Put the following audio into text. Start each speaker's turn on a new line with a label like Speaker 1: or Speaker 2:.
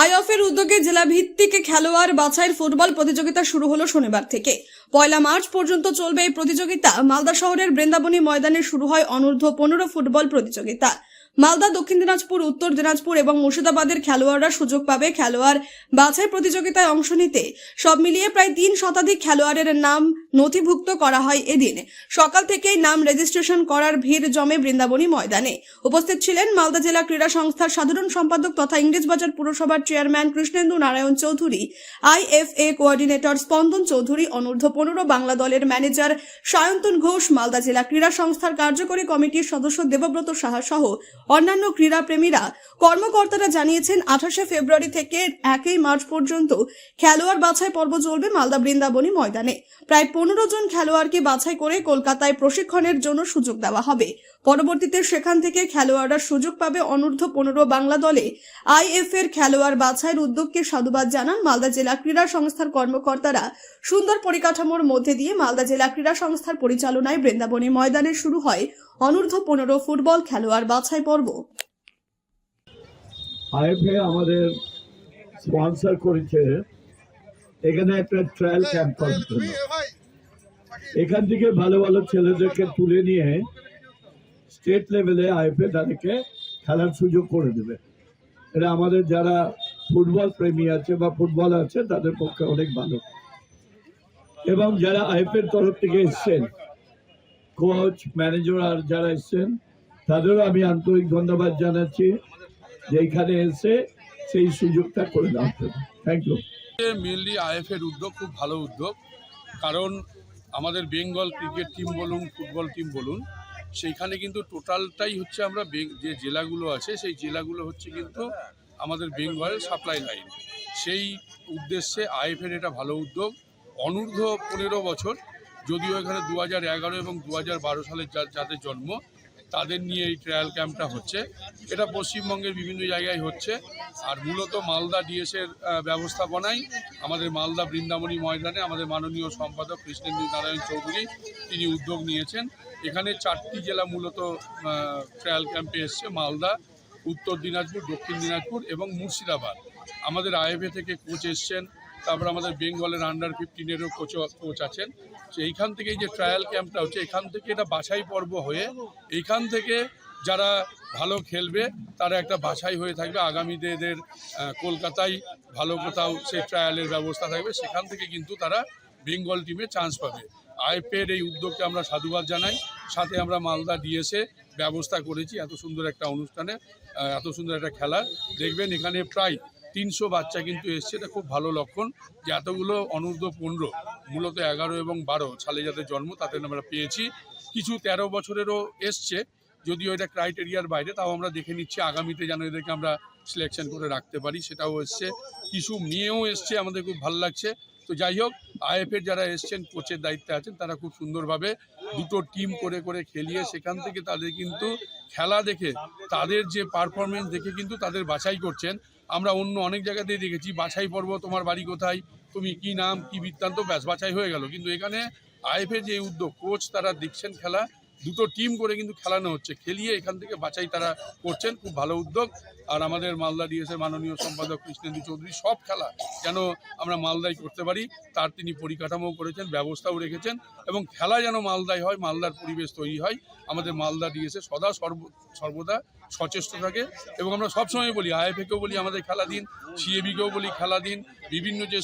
Speaker 1: আইএফের উদ্যোগে জেলা ভিত্তিক খেলোয়াড় বাছাইয়ের ফুটবল প্রতিযোগিতা শুরু হলো শনিবার থেকে। 1 মার্চ পর্যন্ত চলবে এই প্রতিযোগিতা। মালদা শহরের বৃন্দাবনী ময়দানে শুরু হয় অনূর্ধ্ব 15 ফুটবল প্রতিযোগিতা। মালদা, দক্ষিণ দিনাজপুর, উত্তর দিনাজপুর এবং মুর্শিদাবাদের খেলোয়াড়রা সুযোগ পাবে খেলোয়াড় বাছাই প্রতিযোগিতায় অংশ নিতে। সব মিলিয়ে প্রায় 3 শতাধিক খেলোয়াড়ের নাম নথিভুক্ত করা হয়। এদিন সকাল থেকেই নাম রেজিস্ট্রেশন করার ভিড় জমে বৃন্দাবনী ময়দানে। উপস্থিত ছিলেন মালদা জেলা ক্রীড়া সংস্থার সাধারণ সম্পাদক তথা ইংরেজবাজার পুরসভার chairman Krishnendu Narayan Chowdhury, IFA coordinator স্পন্দন চৌধুরী, অনূর্ধ্ব 15 বাংলা দলের ম্যানেজার সায়ন্তন ঘোষ, মালদা জেলা ক্রীড়া সংস্থার কার্যকরী কমিটির সদস্য দেবব্রত সাহা সহ অন্যান্য ক্রীড়া প্রেমীরা। কর্মকর্তারা জানিয়েছেন 28 ফেব্রুয়ারি থেকে 1 মার্চ পর্যন্ত খেলোয়াড় বাছাই পর্ব চলবে মালদা বৃন্দাবনী ময়দানে। প্রায় 15 জন খেলোয়াড়কে বাছাই করে কলকাতায় প্রশিক্ষণের জন্য সুযোগ দেওয়া হবে। পরবর্তীতে সেখান থেকে খেলোয়াড়রা সুযোগ পাবে অনূর্ধ্ব 15 বাংলা দলে। আইএফএর খেলোয়াড় বাছাইয়ের উদ্যোগকে সাধুবাদ জানান মালদা জেলা ক্রীড়া সংস্থার কর্মকর্তারা। সুন্দর পরিকাঠামোর মধ্যে দিয়ে মালদা জেলা ক্রীড়া সংস্থার পরিচালনায় বৃন্দাবনী ময়দানে শুরু হয় অনূর্ধ্ব 15 ফুটবল খেলোয়াড় বাছাই পর্ব।
Speaker 2: আইএফএ আমাদের স্পন্সর করেছে এখানে একটা ট্রায়াল ক্যাম্প করার জন্য। এখান থেকে ভালো ভালো ছেলেদেরকে তুলে নিয়ে স্টেট লেভেলে আইএফএ তাদেরকে খেলার সুযোগ করে দেবে। এটা আমাদের যারা ফুটবল প্রেমী আছে বা ফুটবল আছে তাদের পক্ষে অনেক ভালো। এবং যারা আইএফএর তরফ থেকে এসছেন, কোচ, ম্যানেজার আর যারা এসছেন তাদেরও আমি আন্তরিক ধন্যবাদ জানাচ্ছি যে এখানে এসে সেই সুযোগটা করে দেওয়ার জন্য। Thank you.
Speaker 3: মেনলি আইএফএর উদ্যোগ খুব ভালো উদ্যোগ, কারণ আমাদের বেঙ্গল ক্রিকেট টিম বলুন, ফুটবল টিম বলুন, সেইখানে কিন্তু টোটালটাই হচ্ছে আমরা যে জেলাগুলো আছে সেই জেলাগুলো হচ্ছে কিন্তু আমাদের বেঙ্গলের সাপ্লাই লাইন। সেই উদ্দেশ্যে আইএফএর এটা ভালো উদ্যোগ। অনূর্ধ্ব 15 বছর, যদিও এখানে 2011 এবং 2012 সালে যাদের জন্ম তাদের নিয়ে এই ট্রায়াল ক্যাম্পটা হচ্ছে। এটা পশ্চিমবঙ্গের বিভিন্ন জায়গায় হচ্ছে, আর মূলত মালদা ডিএসের ব্যবস্থাপনায় আমাদের মালদা বৃন্দাবনী ময়দানে আমাদের মাননীয় সম্পাদক কৃষ্ণেন্দু নারায়ণ চৌধুরী তিনি উদ্যোগ নিয়েছেন। এখানে 4টি জেলা মূলত ট্রায়াল ক্যাম্পে এসছে: মালদা, উত্তর দিনাজপুর, দক্ষিণ দিনাজপুর এবং মুর্শিদাবাদ। আমাদের আইএফএ থেকে কোচ এসছেন, তারপর আমাদের বেঙ্গলের আন্ডার 15-এরও কোচ আছেন। তো এইখান থেকে যে ট্রায়াল ক্যাম্পটা হচ্ছে, এখান থেকে এটা বাছাই পর্ব হয়ে এইখান থেকে যারা ভালো খেলবে তারা একটা বাছাই হয়ে থাকবে। আগামীতে এদের কলকাতায় ভালো কোথাও সেই ট্রায়ালের ব্যবস্থা থাকবে, সেখান থেকে কিন্তু তারা বেঙ্গল টিমে চান্স পাবে। আইএফএর এই উদ্যোগকে আমরা সাধুবাদ জানাই। সাথে আমরা মালদা ডিএসএ ব্যবস্থা করেছি এত সুন্দর একটা অনুষ্ঠানে, এত সুন্দর একটা খেলা। দেখবেন এখানে প্রায় 300 বাচ্চা কিন্তু এসছে। এটা খুব ভালো লক্ষণ যে এতগুলো অনূর্ধ্ব 15, মূলত 11 এবং 12 সালে যাদের জন্ম তাদের আমরা পেয়েছি। কিছু 13 বছরেরও এসছে, যদিও এটা ক্রাইটেরিয়ার বাইরে, তাও আমরা দেখে নিচ্ছি আগামীতে যেন এদেরকে আমরা সিলেকশন করে রাখতে পারি, সেটাও এসছে। কিছু মেয়েও এসছে, আমাদের খুব ভালো লাগছে। তো যাই হোক, আইএফএর যারা এসছেন, কোচের দায়িত্বে আছেন, তারা খুব সুন্দরভাবে দুটো টিম করে করে খেলিয়ে সেখান থেকে তাদের কিন্তু খেলা দেখে, তাদের যে পারফরমেন্স দেখে কিন্তু তাদের বাছাই করছেন। আমরা অন্য অনেক জায়গাতেই দেখেছি বাছাই পর্ব, তোমার বাড়ি কোথায়, তুমি কি নাম, কি বৃত্তান্ত, ব্যাস বাছাই হয়ে গেল। কিন্তু এখানে আইএফএ যে উদ্যোগ, কোচ তারা দেখছেন খেলা, দুটো টিম করে কিন্তু খেলানো হচ্ছে, খেলিয়ে এখান থেকে বাছাই তারা করছেন। খুব ভালো উদ্যোগ। আর আমাদের মালদা ডিএসের মাননীয় সম্পাদক কৃষ্ণেন্দু চৌধুরী সব খেলা যেন আমরা মালদায় করতে পারি তার তিনি পরিকাঠামো করেছেন, ব্যবস্থাও রেখেছেন, এবং খেলা যেন মালদায় হয়, মালদার পরিবেশ তৈরি হয়। আমাদের মালদা ডিএসএ সদা সর্বদা সচেষ্ট থাকে। এবং আমরা সবসময় বলি, আইএফএকেও বলি আমাদের খেলা দিন, সিএবিকেও বলি খেলা দিন, বিভিন্ন যে